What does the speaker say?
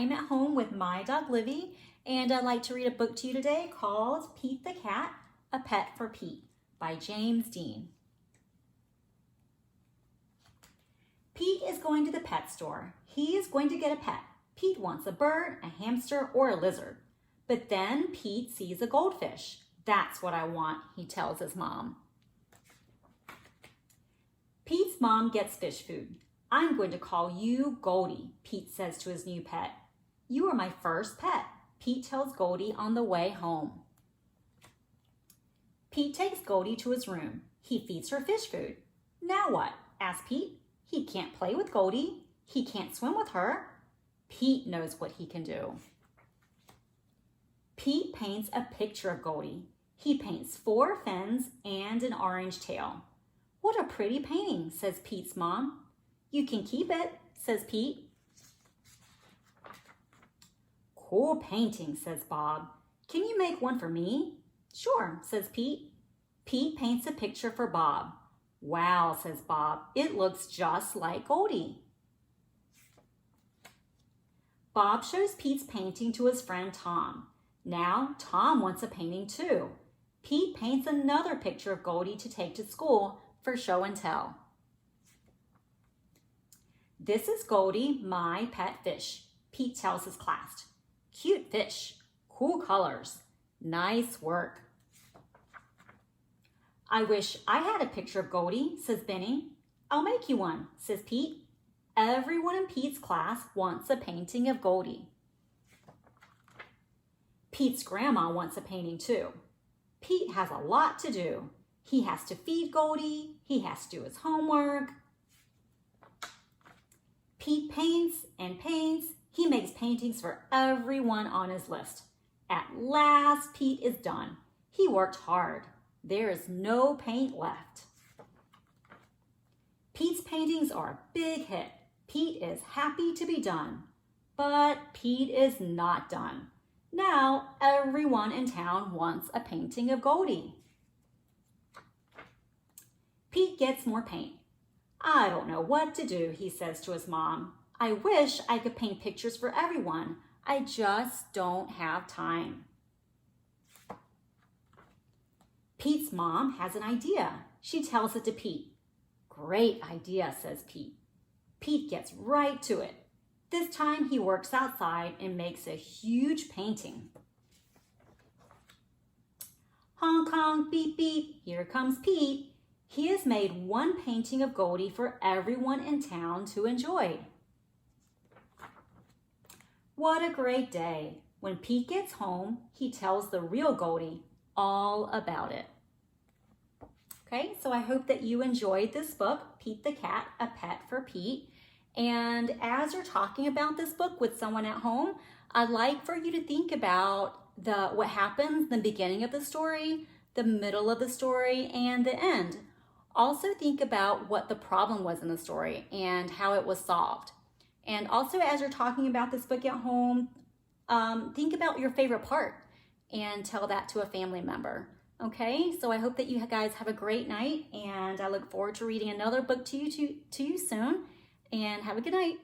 I'm at home with my dog Livy, and I'd like to read a book to you today called Pete the Cat, A Pet for Pete by James Dean. Pete is going to the pet store. He is going to get a pet. Pete wants a bird, a hamster, or a lizard. But then Pete sees a goldfish. That's what I want, he tells his mom. Pete's mom gets fish food. I'm going to call you Goldie, Pete says to his new pet. You are my first pet, Pete tells Goldie on the way home. Pete takes Goldie to his room. He feeds her fish food. Now what? Asks Pete. He can't play with Goldie. He can't swim with her. Pete knows what he can do. Pete paints a picture of Goldie. He paints 4 fins and an orange tail. What a pretty painting, says Pete's mom. You can keep it, says Pete. Cool painting, says Bob. Can you make one for me? Sure, says Pete. Pete paints a picture for Bob. Wow, says Bob, it looks just like Goldie. Bob shows Pete's painting to his friend Tom. Now Tom wants a painting too. Pete paints another picture of Goldie to take to school for show and tell. This is Goldie, my pet fish, Pete tells his class. Cute fish, cool colors, nice work. I wish I had a picture of Goldie, says Benny. I'll make you one, says Pete. Everyone in Pete's class wants a painting of Goldie. Pete's grandma wants a painting too. Pete has a lot to do. He has to feed Goldie. He has to do his homework. Pete paints and paints. He makes paintings for everyone on his list. At last, Pete is done. He worked hard. There is no paint left. Pete's paintings are a big hit. Pete is happy to be done. But Pete is not done. Now, everyone in town wants a painting of Goldie. Pete gets more paint. I don't know what to do, he says to his mom. I wish I could paint pictures for everyone. I just don't have time. Pete's mom has an idea. She tells it to Pete. Great idea, says Pete. Pete gets right to it. This time he works outside and makes a huge painting. Honk, honk, beep, beep. Here comes Pete. He has made one painting of Goldie for everyone in town to enjoy. What a great day. When Pete gets home, he tells the real Goldie all about it. Okay, so I hope that you enjoyed this book, Pete the Cat, A Pet for Pete. And as you're talking about this book with someone at home, I'd like for you to think about what happens in the beginning of the story, the middle of the story, and the end. Also think about what the problem was in the story and how it was solved. And also as you're talking about this book at home, think about your favorite part and tell that to a family member. Okay, so I hope that you guys have a great night, and I look forward to reading another book to you soon. And have a good night.